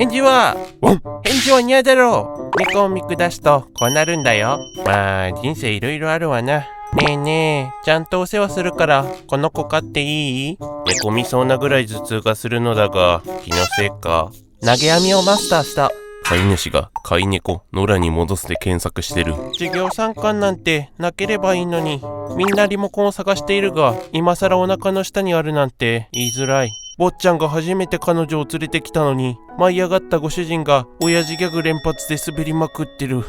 返事は嫌だろう。猫を見下すとこうなるんだよ。まあ人生いろいろあるわな。ねえねえ、ちゃんとお世話するからこの子飼っていい？猫みそうなぐらい頭痛がするのだが気のせいか。投げ網をマスターした。飼い主が飼い猫野良に戻すで検索してる。授業参観なんてなければいいのに。みんなリモコンを探しているが今さらお腹の下にあるなんて言いづらい。坊ちゃんが初めて彼女を連れてきたのに舞い上がったご主人が親父ギャグ連発で滑りまくってる。